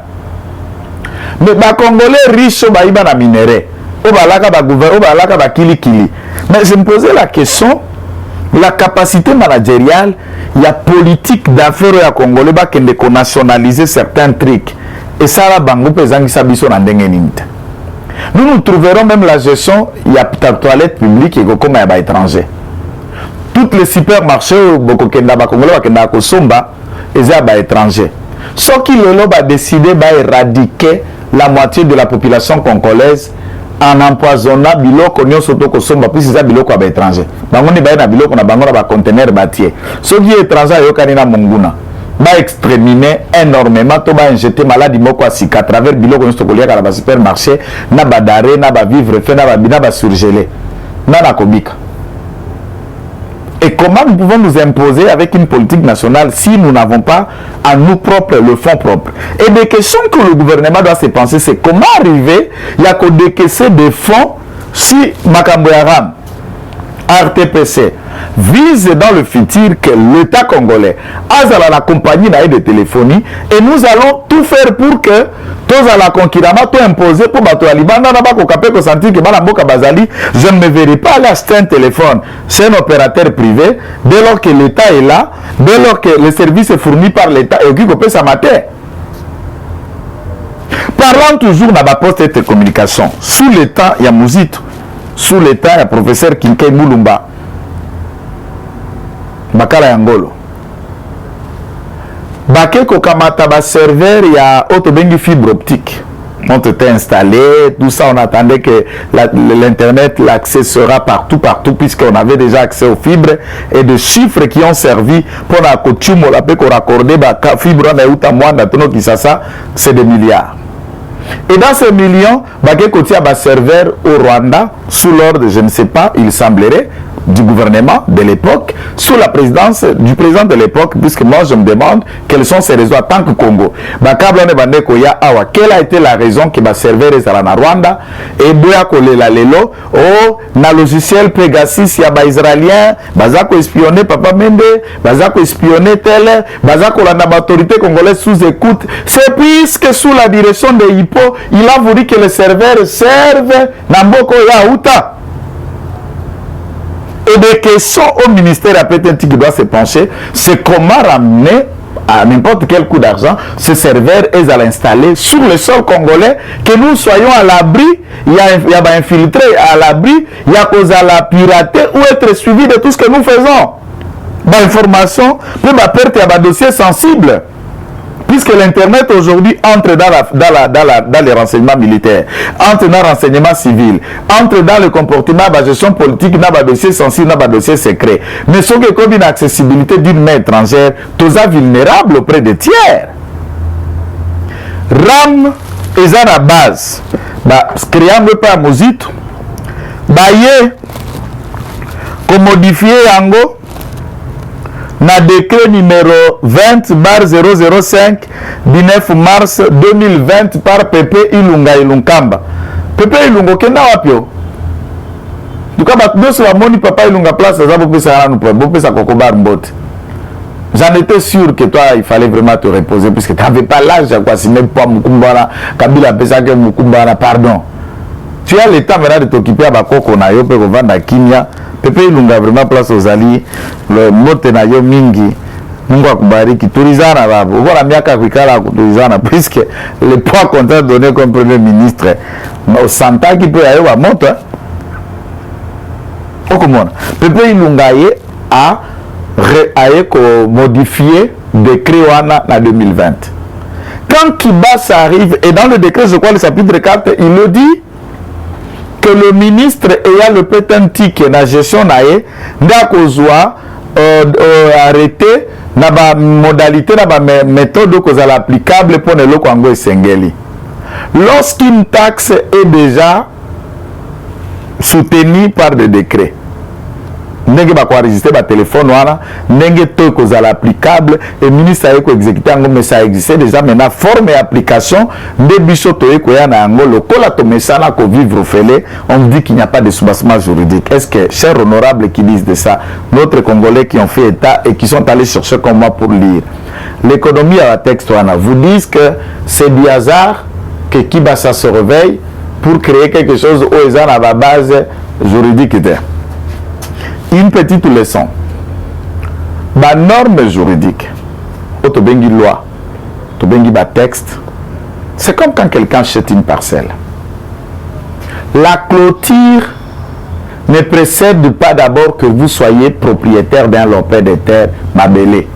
Mais les Congolais riches, ils ont des minéraux. Ils ont des kili. Mais je me posais la question, la capacité managériale, il y a politique d'affaires à Congolais qui nationaliser certains trucs. Et ça, nous trouverons même la gestion, il y a des toilettes publiques et comme il y a étrangers. Tous les supermarchés, ils sont étrangers. Ce qui a décidé d'éradiquer la moitié de la population congolaise en empoisonnant biloko nyonso to kosomba puisque ça biloko ba étranger bango ni ba na biloko na bango na ba conteneur batier ceux qui étranger yokani na monguna ba exterminer énormément to ba injecter maladie moko asika à travers biloko nyonso kolia kala ba supermarché na ba dare na ba vivre fait na ba surgelé na kobika. Et comment nous pouvons nous imposer avec une politique nationale si nous n'avons pas à nous propres le fonds propre? Et des questions que le gouvernement doit se penser, c'est comment arriver, il y a qu'à décaisser des fonds si Makambo Yaram, RTPC, vise dans le futur que l'État congolais a la compagnie de téléphonie et nous allons tout faire pour que tous à la concurrence tout imposer pour battre la Liban sentir que je ne me verrai pas aller acheter un téléphone c'est un opérateur privé dès lors que l'État est là, dès lors que le service est fourni par l'État et qui peut sa matière. Parlant toujours de la poste et de communication, sous l'État il y a Muzito, sous l'État il y a professeur Kinkei Mulumba Bakala Yangolo. Baké Kokamata ba serveur, il y a autobengi fibre optique. On était installé, tout ça, on attendait que l'internet, l'accès sera partout, puisqu'on avait déjà accès aux fibres et des chiffres qui ont servi pour la coutume, on l'appelle qu'on raccordait, fibre, c'est des milliards. Et dans ces millions, Baké Kotia ba serveur au Rwanda, sous l'ordre, je ne sais pas, il semblerait, du gouvernement de l'époque, sous la présidence du président de l'époque, puisque moi je me demande quelles sont ces raisons en tant que Congo. Quelle a été la raison qui va servir les Rwanda et boya kolela lelo oh na logiciel Pegasus ya ba israélien baza ko espionner Papa Mende, baza ko espionner tel, baza ko la autorité congolaise sous écoute. C'est puisque sous la direction de Hippo, il a voulu que les serveurs servent Namboko ya Uta. Et des questions au ministère à Pétenti qui doit se pencher, c'est comment ramener à n'importe quel coût d'argent ces serveurs et à l'installer sur le sol congolais, que nous soyons à l'abri, il y a infiltré à l'abri, il y a cause à la pirater ou être suivi de tout ce que nous faisons. Information, peut perdre un dossier sensible. Puisque l'Internet aujourd'hui entre dans les renseignements militaires, entre dans le renseignement civil, entre dans le comportement de la gestion politique, dans le dossier sensible, dans le dossier secret. Mais ce qui est comme une accessibilité d'une main étrangère, tous est vulnérable auprès des tiers. RAM est à la base. Créant le pas Mosito, comme modifier Yango. Na décret numéro 20/005 du 9 mars 2020 par Pepe Ilunga Ilunkamba. Pepe Ilunga kenda wapio. Duka batdoso la moni papa Ilunga place ça pour ça nous pour ça kokobar mbote. J'en étais sûr que toi il fallait vraiment te reposer puisque tu n'avais pas l'âge quoi si même pas Mukumbara Kabila pesa que Mukumbara pardon. Tu as le temps maintenant de t'occuper à Bakoko na yo pe ko vanda kimia. Pepe Ilunga vraiment place aux alliés le mote na yo mingi Mungu akubariki tulizana babo uko miaka kuikala kutulizana puisque le poids qu'on t'a donné comme premier ministre au santa qui peut aller wa moto okomona Pepe Ilunga a modifié décret wana na 2020 quand Kibasa arrive et dans le décret je crois le chapitre 4 il le dit que le ministre ayant le pétantique na gestion nae ndakozwa arrêté na ba modalité na ba méthode kozala applicable pour le Congo esengeli. Lorsqu'une taxe est déjà soutenue par des décrets, ndenge ba ko enregistrer ba téléphone wana ndenge to kozala applicable et ministre a ko exécuter ngo mais ça existe déjà maintenant forme et application de biso to ko ya na ngo lokola to mesana ko vivre fele on dit qu'il n'y a pas de soubassement juridique. Est-ce que chers honorables qui disent de ça, d'autres Congolais qui ont fait état et qui sont allés chercher comme moi pour lire l'économie à la texte wana vous disent que c'est du hasard que Kibasa se réveille pour créer quelque chose où ils ont la base juridique. Une petite leçon. La norme juridique, autobengi loi, autobengi ba texte, c'est comme quand quelqu'un achète une parcelle. La clôture ne précède pas d'abord que vous soyez propriétaire d'un lopin de terre mabélé.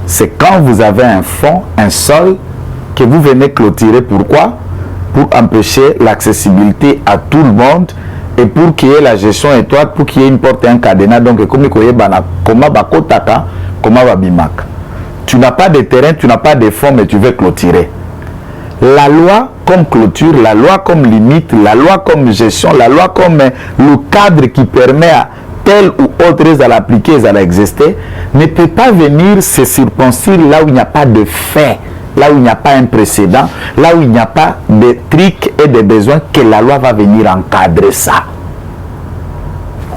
C'est quand vous avez un fond, un sol, que vous venez clôturer. Pourquoi? Pour empêcher l'accessibilité à tout le monde et pour qu'il y ait la gestion étroite, pour qu'il y ait une porte et un cadenas. Donc, comme tu n'as pas de terrain, tu n'as pas de fonds, mais tu veux clôturer. La loi comme clôture, la loi comme limite, la loi comme gestion, la loi comme le cadre qui permet à tel ou autre à l'appliquer, à l'exister, ne peut pas venir se circoncire là où il n'y a pas de fait, là où il n'y a pas un précédent, là où il n'y a pas de trucs et de besoins, que la loi va venir encadrer ça,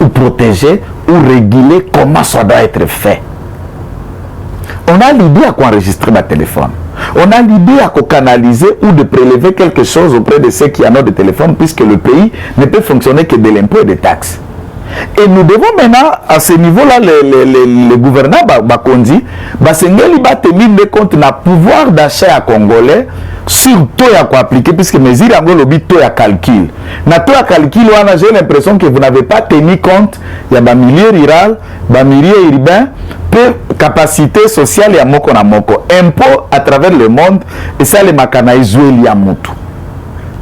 ou protéger, ou réguler comment ça doit être fait. On a l'idée à quoi enregistrer ma téléphone. On a l'idée à canaliser ou de prélever quelque chose auprès de ceux qui en ont de téléphone, puisque le pays ne peut fonctionner que de l'impôt et des taxes. Et nous devons maintenant, à ce niveau-là, les gouvernants Bakondi, Basengeli va tenir compte du pouvoir d'achat à Congolais sur tout à quoi appliquer, puisque mesure en gros tout à calcul. Na tout à calcul, j'ai l'impression que vous n'avez pas tenu compte, il y a un milieu rural, un milieu urbain, peu capacité sociale et à moko na moko. Impôt à travers le monde, et ça les makanaïs il y a moutou.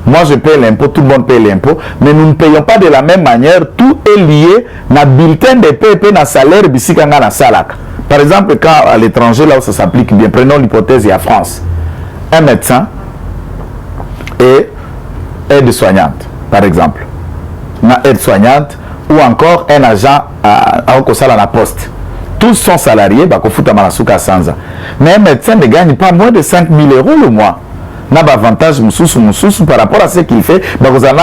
Moi je paye l'impôt, tout le monde paye l'impôt, mais nous ne payons pas de la même manière. Tout est lié à bulletin de paie et à salaire bisikanga na salak. Par exemple, quand à l'étranger, là où ça s'applique bien, prenons l'hypothèse et à France, un médecin et aide-soignante, par exemple. Une aide-soignante, ou encore un agent à la poste. Tous sont salariés, mais un médecin ne gagne pas moins de 5 000 € le mois. N'a pas avantage par rapport à ce qu'il fait,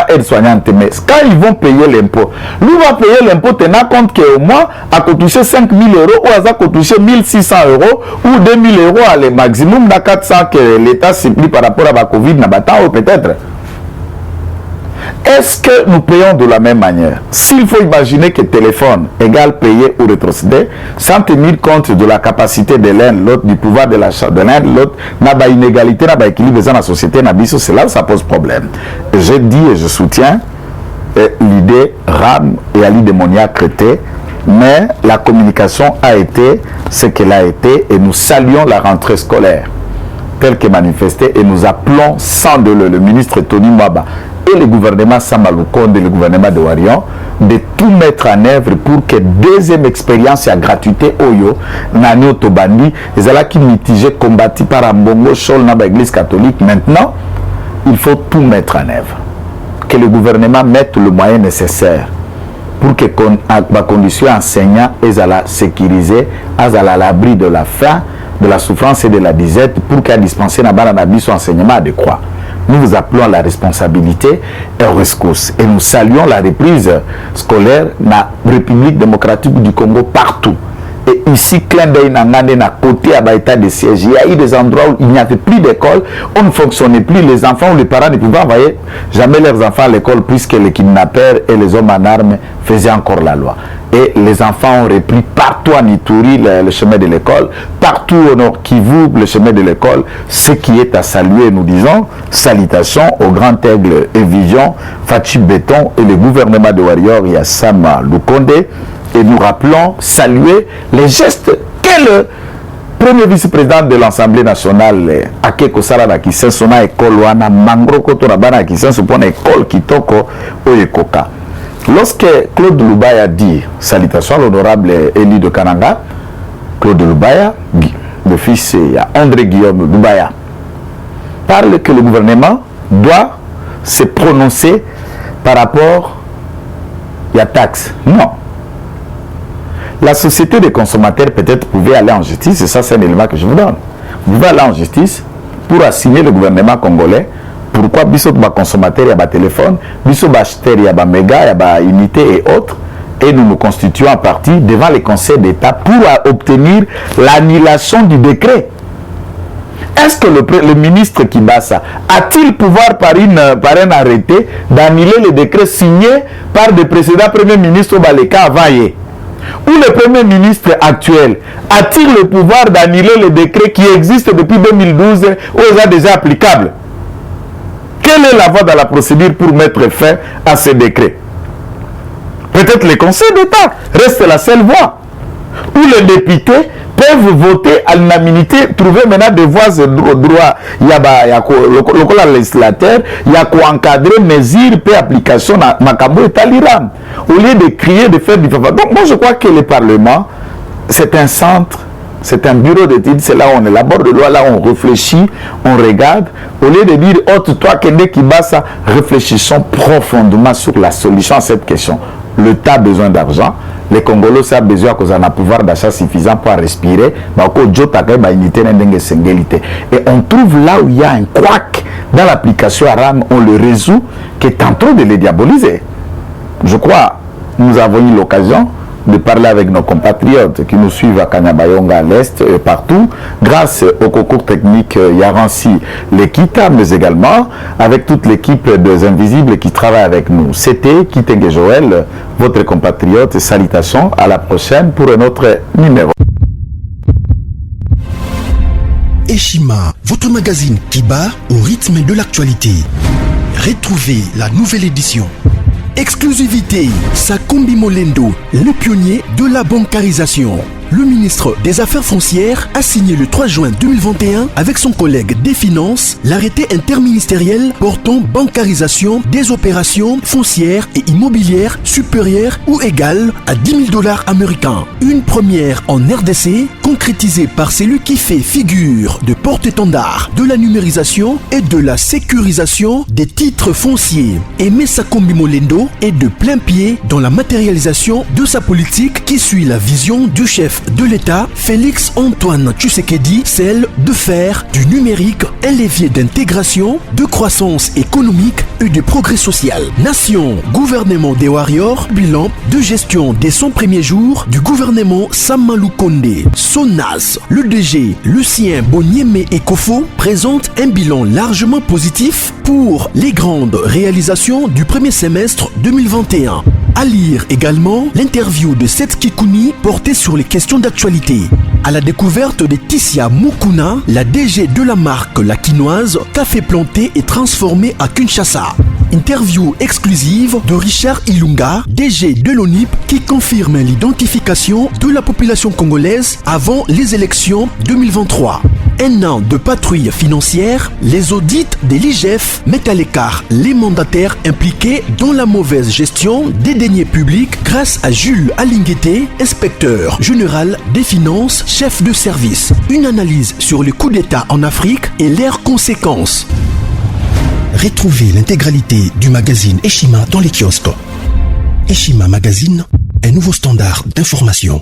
aide soignante. Mais quand ils vont payer l'impôt, lui va payer l'impôt tenant compte qu'au mois, à toucher 5 000 € ou à toucher 1 600 € ou 2 000 € à le maximum, dans 400 que l'État supplie par rapport à la Covid, peut-être. Est-ce que nous payons de la même manière? S'il faut imaginer que téléphone égale payer ou rétrocéder, sans tenir compte de la capacité de l'un, l'autre, du pouvoir de l'achat de l'un, l'autre, n'a pas inégalité, n'a pas équilibre dans la société, c'est là où ça pose problème. Je dis et je soutiens l'idée RAM et Ali démoniaque traité, mais la communication a été ce qu'elle a été et nous saluons la rentrée scolaire telle que manifestée et nous appelons sans délai le ministre Tony Mwaba et le gouvernement Samaloukonde et le gouvernement de Warion de tout mettre en œuvre pour que deuxième expérience à gratuité Oyo Nani Otobandi les ala qui mitigé combattu par Ambongo Chol dans l'église catholique. Maintenant il faut tout mettre en œuvre, que le gouvernement mette le moyen nécessaire pour que la condition enseignant est à la sécuriser, à l'abri de la faim, de la souffrance et de la disette pour qu'à dispenser son enseignement adéquat. Nous vous appelons à la responsabilité et au rescousse. Et nous saluons la reprise scolaire dans la République démocratique du Congo partout. Et ici, clin d'œil à côté à l'état de siège. Il y a eu des endroits où il n'y avait plus d'école, on ne fonctionnait plus. Les enfants ou les parents ne pouvaient envoyer jamais leurs enfants à l'école puisque les kidnappeurs et les hommes en armes faisaient encore la loi. Et les enfants ont repris partout en Ituri le chemin de l'école, partout au Nord Kivu le chemin de l'école, ce qui est à saluer. Nous disons salutations au Grand Aigle et Vision, Fachi Béton et le gouvernement de Warrior Yassama Lukonde. Et nous rappelons, saluer les gestes que le premier vice-président de l'Assemblée nationale, Akeko Sarada, qui s'est son école, Wana Mangro Kotorabana, qui s'est son école, Kitoko, Oyekoka. Lorsque Claude Lubaya dit, salutations à l'honorable Élie de Kananga, Claude Lubaya, le fils André Guillaume Lubaya, parle que le gouvernement doit se prononcer par rapport à la taxe. Non. La société des consommateurs peut-être pouvait aller en justice, et ça c'est un élément que je vous donne. Vous pouvez aller en justice pour assigner le gouvernement congolais. Pourquoi bisous de consommateurs, il y a des téléphones, bisous d'acheteurs, il y a des mégas, il y a des unités et autres. Et nous nous constituons en partie devant les conseils d'État pour obtenir l'annulation du décret. Est-ce que le ministre Kibasa a-t-il pouvoir par un arrêté d'annuler le décret signé par des précédents premiers ministres Baleka avant hier? Ou le premier ministre actuel a-t-il le pouvoir d'annuler le décret qui existe depuis 2012 ou est déjà applicable? Quelle est la voie dans la procédure pour mettre fin à ce décret? Peut-être le Conseil d'État reste la seule voie. Où les députés peuvent voter à l'unanimité, trouver maintenant des voies de droit. Il y a le législateur, il y a quoi encadrer, mesures, puis application à Makambo et Taliram. Au lieu de crier, de faire du faveur. Donc moi je crois que le Parlement, c'est un centre, c'est un bureau d'études, c'est là où on élabore de loi, là où on réfléchit, on regarde. Au lieu de dire, oh, toi, Kende Kibasa, réfléchissons profondément sur la solution à cette question. L'État a besoin d'argent. Les Congolais ont besoin qu'on ait un pouvoir d'achat suffisant pour respirer. Et on trouve là où il y a un couac dans l'application ARAM, on le résout, qui est en train de les diaboliser. Je crois nous avons eu l'occasion de parler avec nos compatriotes qui nous suivent à Kanyabayonga à l'Est et partout, grâce au concours technique Yaransi Lekita, mais également avec toute l'équipe des Invisibles qui travaille avec nous. C'était Kitenge Joël, votre compatriote. Salutations, à la prochaine pour un autre numéro.
Eshima, votre magazine qui bat au rythme de l'actualité. Retrouvez la nouvelle édition. Exclusivité, Sakombi Molendo, le pionnier de la bancarisation. le ministre des Affaires foncières a signé le 3 juin 2021 avec son collègue des Finances l'arrêté interministériel portant bancarisation des opérations foncières et immobilières supérieures ou égales à 10 000 $ américains. Une première en RDC, concrétisée par celui qui fait figure de porte-étendard de la numérisation et de la sécurisation des titres fonciers. Aimé Sakombi Molendo est de plein pied dans la matérialisation de sa politique qui suit la vision du chef de l'État, Félix Antoine Tshisekedi, celle de faire du numérique un levier d'intégration, de croissance économique et de progrès social. Nation, gouvernement des Warriors, bilan de gestion des 100 premiers jours du gouvernement Samalou Kondé. SONAS, le DG Lucien Bonieme Ekofo présente un bilan largement positif pour les grandes réalisations du premier semestre 2021. À lire également l'interview de Seth Kikouni portée sur les questions d'actualité. À la découverte de Tissia Mukuna, la DG de la marque La Quinoise, café planté et transformé à Kinshasa. Interview exclusive de Richard Ilunga, DG de l'ONIP, qui confirme l'identification de la population congolaise avant les élections 2023. Un an de patrouille financière, les audits de l'IGF mettent à l'écart les mandataires impliqués dans la mauvaise gestion des deniers publics grâce à Jules Alinguete, inspecteur général des finances, chef de service. Une analyse sur les coups d'État en Afrique et leurs conséquences.
Retrouvez l'intégralité du magazine Eshima dans les kiosques. Eshima Magazine, un nouveau standard d'information.